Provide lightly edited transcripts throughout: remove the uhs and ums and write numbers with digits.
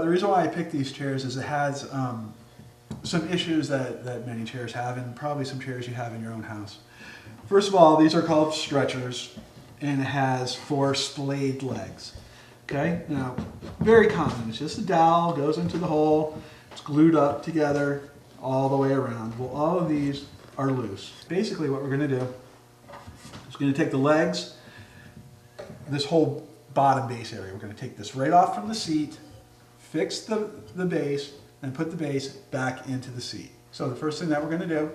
The reason why I picked these chairs is it has some issues that many chairs have, and probably some chairs you have in your own house. First of all, these are called stretchers, and it has 4 splayed legs. Okay, now very common. It's just a dowel, goes into the hole, it's glued up together all the way around. Well, all of these are loose. Basically what we're going to do is going to take the legs, this whole bottom base area, we're going to take this right off from the seat, fix the base, and put the base back into the seat. So the first thing that we're going to do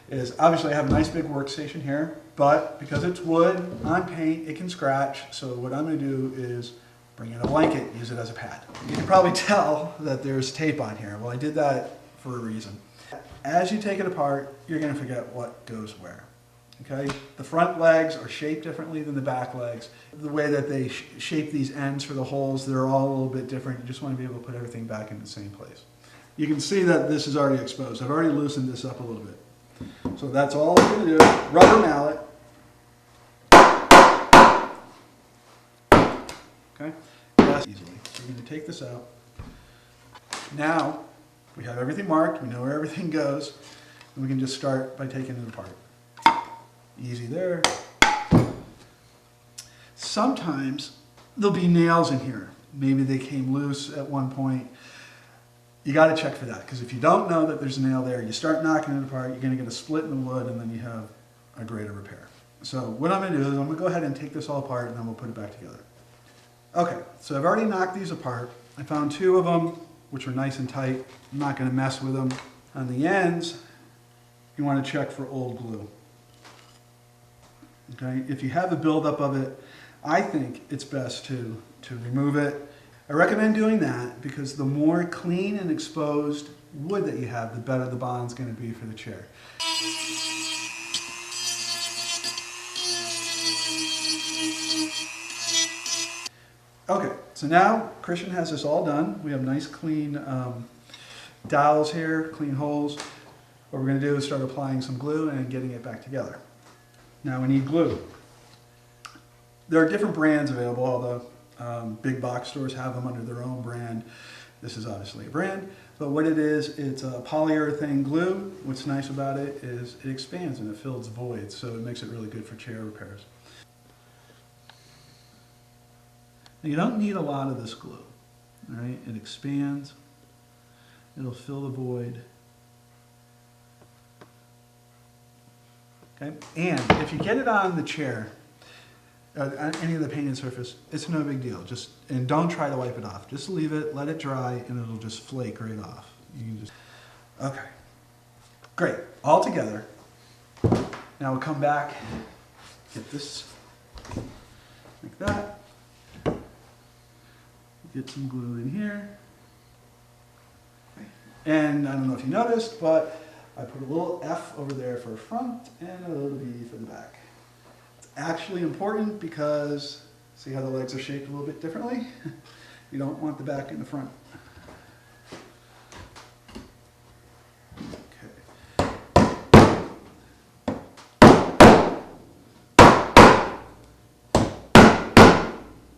is, obviously I have a nice big workstation here, but because it's wood on paint, it can scratch. So what I'm going to do is bring in a blanket, use it as a pad. You can probably tell that there's tape on here. Well, I did that for a reason. As you take it apart, you're going to forget what goes where. Okay? The front legs are shaped differently than the back legs. The way that they shape these ends for the holes, they're all a little bit different. You just want to be able to put everything back in the same place. You can see that this is already exposed. I've already loosened this up a little bit. So that's all we're going to do. Rubber mallet. Okay? Yes, easily. So we're going to take this out. Now, we have everything marked. We know where everything goes. And we can just start by taking it apart. Easy there. Sometimes there'll be nails in here. Maybe they came loose at one point. You got to check for that, because if you don't know that there's a nail there, you start knocking it apart, you're going to get a split in the wood, and then you have a greater repair. So what I'm going to do is I'm going to go ahead and take this all apart, and then we'll put it back together. Okay, so I've already knocked these apart. I found 2 of them, which are nice and tight. I'm not going to mess with them. On the ends, you want to check for old glue. Okay, if you have a buildup of it, I think it's best to remove it. I recommend doing that because the more clean and exposed wood that you have, the better the bond's going to be for the chair. Okay, so now Christian has this all done. We have nice clean dowels here, clean holes. What we're going to do is start applying some glue and getting it back together. Now we need glue. There are different brands available, although big box stores have them under their own brand. This is obviously a brand, but what it is, it's a polyurethane glue. What's nice about it is it expands and it fills voids, so it makes it really good for chair repairs. Now, you don't need a lot of this glue, all right? It expands, it'll fill the void. Okay, and if you get it on the chair, on any of the painted surface, it's no big deal. And don't try to wipe it off. Just leave it, let it dry, and it'll just flake right off. You can just, okay, great, all together. Now we'll come back, get this like that. Get some glue in here. And I don't know if you noticed, but I put a little F over there for front and a little V for the back. It's actually important because, see how the legs are shaped a little bit differently? You don't want the back in the front. Okay.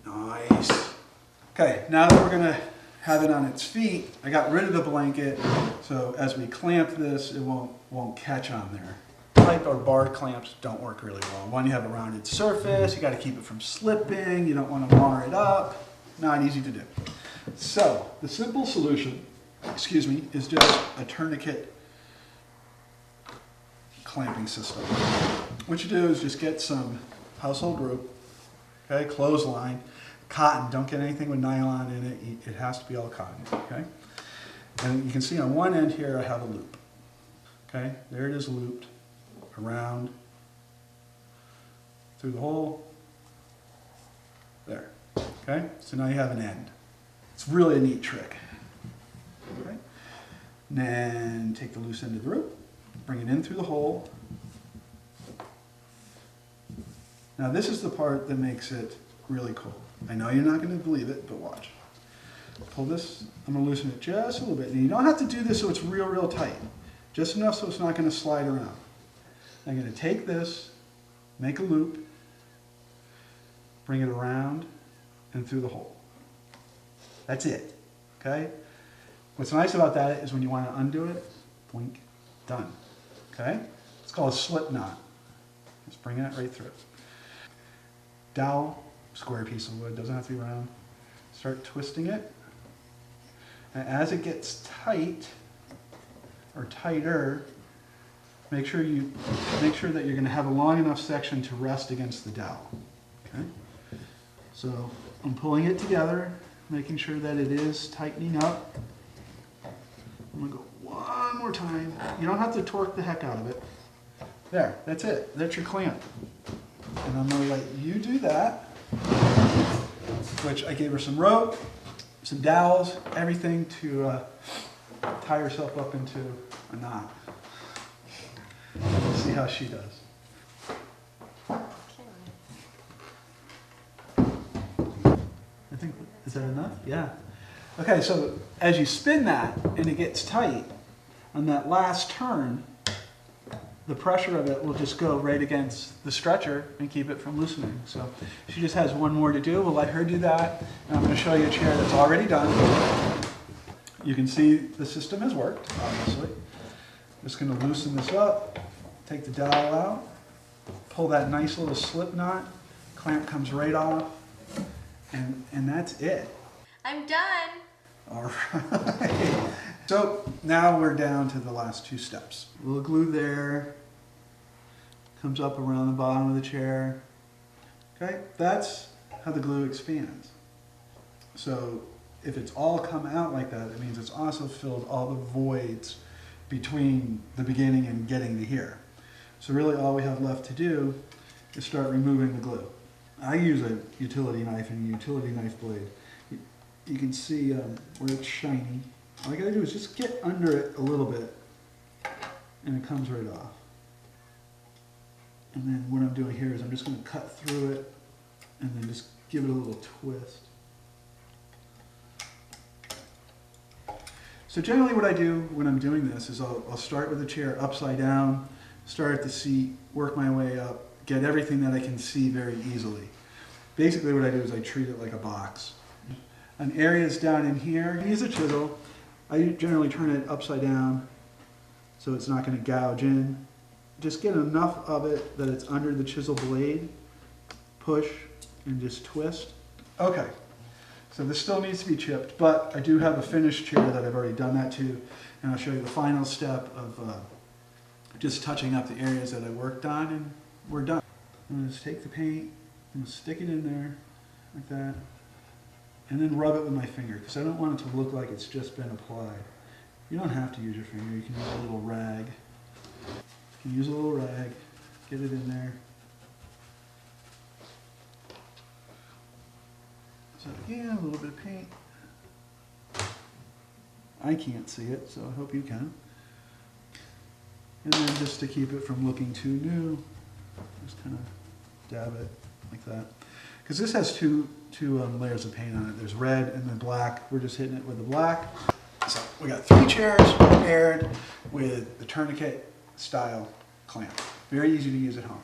Nice. Okay, now that we're going to have it on its feet, I got rid of the blanket, so as we clamp this, it won't catch on there. Pipe or bar clamps don't work really well. One, you have a rounded surface, you got to keep it from slipping, you don't want to mar it up. Not easy to do. So the simple solution, is just a tourniquet clamping system. What you do is just get some household rope, okay, clothesline, cotton. Don't get anything with nylon in it. It has to be all cotton, okay? And you can see on one end here I have a loop. Okay, there it is looped around through the hole. There. Okay, so now you have an end. It's really a neat trick. Okay, and then take the loose end of the rope, bring it in through the hole. Now this is the part that makes it really cool. I know you're not going to believe it, but watch. Pull this, I'm going to loosen it just a little bit. And you don't have to do this so it's real tight. Just enough so it's not going to slide around. I'm going to take this, make a loop, bring it around and through the hole. That's it. okay? What's nice about that is when you want to undo it, boink, done, okay? It's called a slip knot. Just bring it right through. Dowel, square piece of wood, doesn't have to be round. Start twisting it. And as it gets tight, or tighter, make sure that you're going to have a long enough section to rest against the dowel. Okay? So I'm pulling it together, making sure that it is tightening up. I'm going to go one more time. You don't have to torque the heck out of it. There, that's it. That's your clamp. And I'm going to let you do that, which I gave her some rope, some dowels, everything to tie herself up into a knot. Let's see how she does. I think, is that enough? Yeah. Okay, so as you spin that and it gets tight, on that last turn, the pressure of it will just go right against the stretcher and keep it from loosening. So she just has one more to do. We'll let her do that. And I'm going to show you a chair that's already done. You can see the system has worked, obviously. Just going to loosen this up, take the dowel out, pull that nice little slip knot, clamp comes right off, and that's it. I'm done. All right. So now we're down to the last two steps. A little glue there, comes up around the bottom of the chair. Okay, that's how the glue expands. So if it's all come out like that, it means it's also filled all the voids between the beginning and getting to here. So really all we have left to do is start removing the glue. I use a utility knife and a utility knife blade. You can see where it's shiny. All I gotta do is just get under it a little bit and it comes right off. And then what I'm doing here is I'm just gonna cut through it and then just give it a little twist. So generally what I do when I'm doing this is I'll start with the chair upside down, start at the seat, work my way up, get everything that I can see very easily. Basically what I do is I treat it like a box. On areas down in here, use a chisel. I generally turn it upside down so it's not going to gouge in. Just get enough of it that it's under the chisel blade, push, and just twist. Okay, so this still needs to be chipped, but I do have a finished chair that I've already done that to, and I'll show you the final step of just touching up the areas that I worked on, and we're done. I'm going to just take the paint and stick it in there like that. And then rub it with my finger, because I don't want it to look like it's just been applied. You don't have to use your finger, you can use a little rag. You can use a little rag, get it in there. So again, a little bit of paint. I can't see it, so I hope you can. And then just to keep it from looking too new, just kind of dab it like that. Because this has two layers of paint on it. There's red and then black. We're just hitting it with the black. So we got 3 chairs prepared with the tourniquet style clamp. Very easy to use at home.